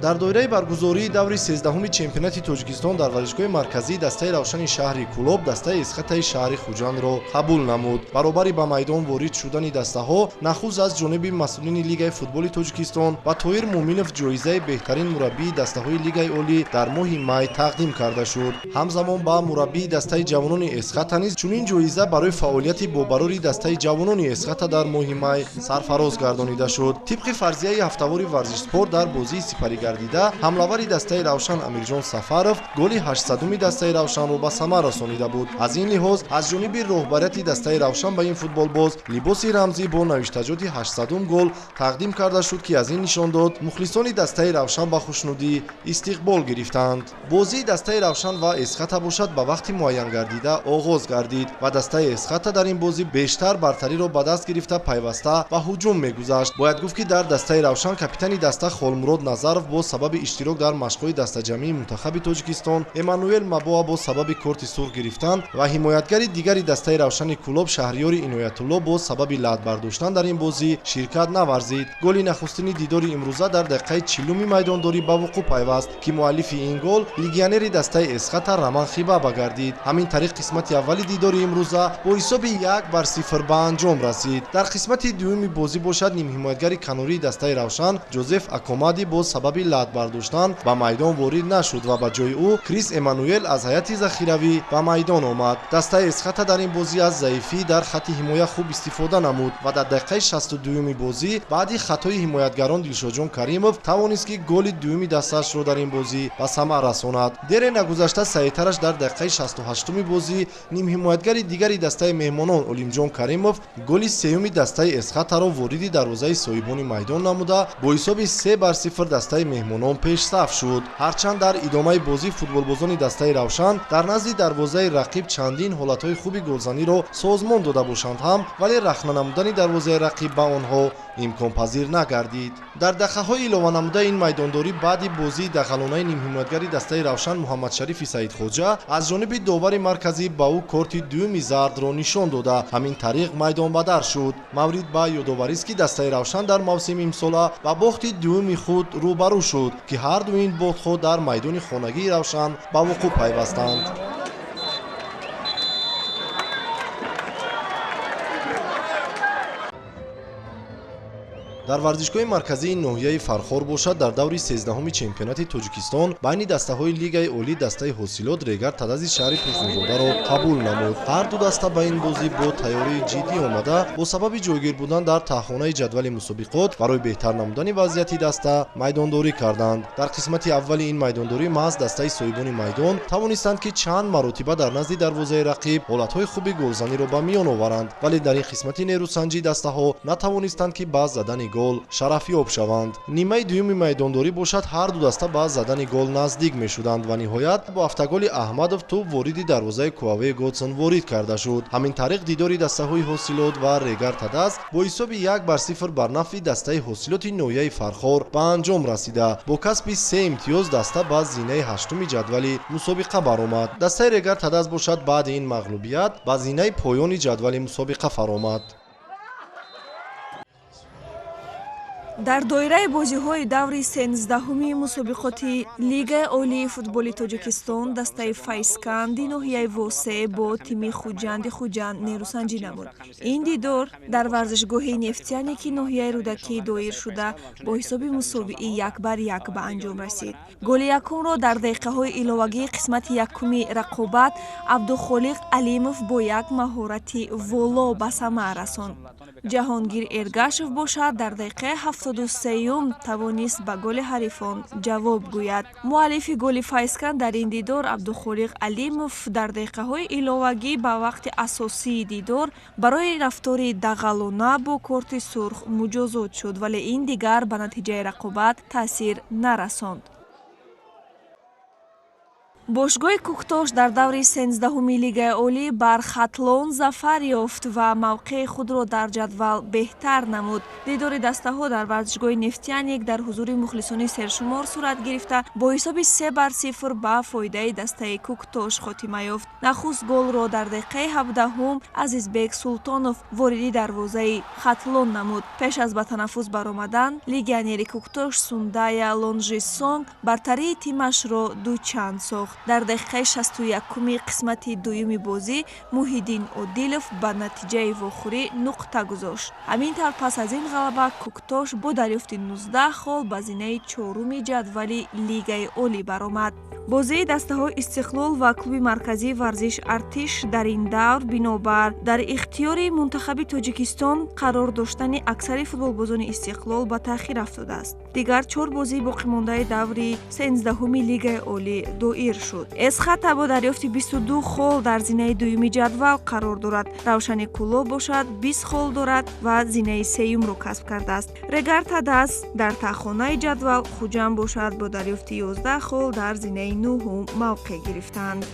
дар доираи баргузории даври 13-уми чемпионати Тоҷикистон дар варзишгоҳи марказии дастаи равшани шаҳри Кӯлоб дастаи эсхатаи шаҳри Хуҷандро қабул намуд. баробари ба майдон ворид шудани дастаҳо нахуз аз ҷониби масъулини Лигаи футболи Тоҷикистон ба Тоир Муъминов ҷоизаи беҳтарин мураббии дастаҳои Лигаи олӣ дар моҳи май тақдим карда шуд. ҳамзамон ба мураббии дастаи ҷавонони эсхата низ чунин ҷоиза барои фаъолияти бобарори дастаи ҷавонони эсхата дар моҳи май сарфароз гардонида шуд. тибқи фарзияи ҳафтавори варзишспорт дар бозии сипаригардида ҳамлавари дастаи равшан Амирҷон Сафаров голи 800-уми дастаи равшанро ба самар расонида буд. аз ин лиҳоз аз ҷониби роҳбарияти дастаи равшан ба ин футболбоз либоси рамзӣ бо навиштаҷоти 800-ум гол тақдим карда шуд, ки аз ин нишон дод мухлисони дастаи равшан ба хушнудӣ истиқбол гирифтанд. бозии дастаи равшан ва эсхата бошад ба вақти муайян гардида оғоз гардид ва дастаи эсхата дар ин бозӣ бештар бартариро ба даст гирифта пайваста ба ҳуҷум мегузашт. бояд гуфт, ки дар дастаи равшан капитани даста Холмурод Назаров бо сабаби иштирок дар машқҳои дастаҷамии мунтахаби Тоҷикистон, Эммануэл Мабоа бо сабаби корти сурх гирифтан ва ҳимоятгари дигари дастаи равшани Кӯлоб Шаҳриёри Иноятулло бо сабаби лаъд бардоштан дар ин бозӣ ширкат наварзид. голи нахустини дидори имрӯза дар дақиқаи 40-уми майдондорӣ ба вуқӯъ пайваст, ки муаллифи ин гол легионери дастаи эсхата Раман Хибаба гардид. ҳамин тариқ қисмати аввали дидори имрӯза бо ҳисоби 1-0 ба анҷом расид. дар қисмати дуюми бозӣ бошад нимҳимоятгари канории дастаи равшан Ҷозеф Акомади бо сабаби лаъд бардоштан ба майдон ворид нашуд ва ба ҷои ӯ Крис Эммануэл аз ҳайати захиравӣ ба майдон омад. дастаи эсхата дар ин бозӣ аз заифӣ дар хатти ҳимоя хуб истифода намуд ва дар дақиқаи 62-юми бозӣ баъди хатои ҳимоятгарон Дилшоҷон Каримов тавонист, ки голи дуюми дастаашро дар ин бозӣ ба самар расонад. дере нагузашта саъитараш дар дақиқаи 68-уми бозӣ нимҳимоятгари дигари дастаи меҳмонон Олимҷон Каримов голи сеюми дастаи эсхатаро вориди дарвозаи соҳибони майдон намуда бо ҳисоби 3-0 дастаи меҳмонон пешсаф шуд. ҳарчанд дар идомаи бозӣ футболбозони дастаи равшан дар назди дарвозаи рақиб чандин ҳолатҳои хуби голзаниро созмон дода бошанд ҳам, вале рахна намудани дарвозаи рақиб ба онҳо имконпазир нагардид. дар дақиқаҳои илованамуда ин майдондорӣ баъди бозии дағалонаи нимҳимоятгари дастаи равшан Муҳаммадшарифи Саидхоҷа аз ҷониби довари марказӣ ба ӯ корти дуюми зардро нишон дода ҳамин тариқ майдонбадар шуд. маврид ба ёдоварист, ки дастаи равшан дар мавсими имсола ба бохти дуюми худ рӯбарӯ шуд, ки ҳарду ин бохтҳо дар майдони хонагии равшан ба вуқӯъ пайвастанд. дар варзишгоҳи марказии ноҳияи Фархор бошад дар даври 13-уми чемпионати Тоҷикистон байни дастаҳои Лигаи олӣ дастаи ҳосилот Регар Тадази шаҳри Турсунзодаро қабул намуд. ҳарду даста ба ин бозӣ бо тайёрии ҷиддӣ омада бо сабаби ҷойгир будан дар таҳхонаи ҷадвали мусобиқот барои беҳтар намудани вазъияти даста майдондорӣ карданд. дар қисмати аввали ин майдондорӣ маҳз дастаи соҳибони майдон тавонистанд, ки чанд маротиба дар назди дарвозаи рақиб ҳолатҳои хуби голзаниро ба миён оваранд, вале дар ин қисмати нерӯсанҷӣ дастаҳо натавонистанд, ки ба задани гол шарафёб шаванд. нимаи дуюми майдондорӣ бошад ҳарду даста ба задани гол наздик мешуданд ва ниҳоят бо автоголи Аҳмадов туп вориди дарвозаи Куавеи Готсон ворид карда шуд. ҳамин тариқ дидори дастаҳои ҳосилот ва Регар Тадаз бо ҳисоби 1-0 бар нафъи дастаи ҳосилоти ноҳияи Фархор ба анҷом расида бо касби 3 имтиёз даста ба зинаи 8-уми ҷадвали мусобиқа баромад. дастаи Регар Тадаз бошад баъди ин мағлубият ба зинаи поёни ҷадвали мусобиқа фаромад. дар доираи бозиҳои даври 13-уми мусобиқоти Лигаи олии футболи Тоҷикистон дастаи Файсканди ноҳияи Восе бо тими Хуҷанди Хуҷанд нерӯсанҷӣ намуд. ин дидор дар варзишгоҳи Нефтяникӣ ноҳияи Рӯдакӣ доир шуда бо ҳисоби мусовии 1-1 ба анҷом расид. голи якумро дар дақиқаҳои иловагии қисмати якуми рақобат Абдухолиқ Алимов бо як маҳорати воло ба самар расонд. ҷаҳонгир Эргашев бошад дар дақиқаи 73-ум тавонист ба голи ҳарифон ҷавоб гӯяд. муаллифи голи Файскан дар ин дидор Абдухолиқ Алимов дар дақиқаҳои иловагӣ ба вақти асосии дидор барои рафтори дағалона бо корти сурх муҷозот шуд, вале ин дигар ба натиҷаи рақобат таъсир нарасонд. бошгоҳи Куктош дар даври 13-уми Лигаи Олӣ бар Хатлон зафар ёфт ва мавқеи худро дар ҷадвал беҳтар намуд. Дидори дастаҳо дар варзишгоҳи Нефтяник дар ҳузури мухлисони сершумор сурат гирифта, бо ҳисоби 3-0 ба фоидаи дастаи Куктош хотима ёфт. Нахуст голро дар дақиқаи 17-ум Азизбек Султонов вориди дарвозаи Хатлон намуд. Пеш аз ба танаффус баромадан, легионери Куктош Сундая Лонжисонг бартарии тимашро дучанд сохт. дар дақиқаи 61-уми қисмати дуюми бозӣ Муҳиддин Одилов ба натиҷаи вохӯрӣ нуқта гузошт. Ҳамин тавр пас аз ин ғалаба Куктош бо дарёфти 19 хол ба зинаи чоруми ҷадвали Лигаи Олӣ баромад. бозии дастаҳои Истиқлол ва клуби марказии варзиш Артиш дар ин давр бинобар дар ихтиёри мунтахаби Тоҷикистон қарор доштани аксари футболбозони Истиқлол ба таъхир афтодааст. Дигар 4 бозии боқимондаи даври 13-уми Лигаи Олӣ доир шуд. Эсхата бо дарёфти 22 хол дар зинаи дуюми ҷадвал қарор дорад. Равшани Куло бошад 20 хол дорад ва зинаи сеюмро касб кардааст. Регарта Даст дар таъхонаи ҷадвал Хуҷанд бошад бо дарёфти 11 хол дар зинаи 9 мавқеъ гирифтанд.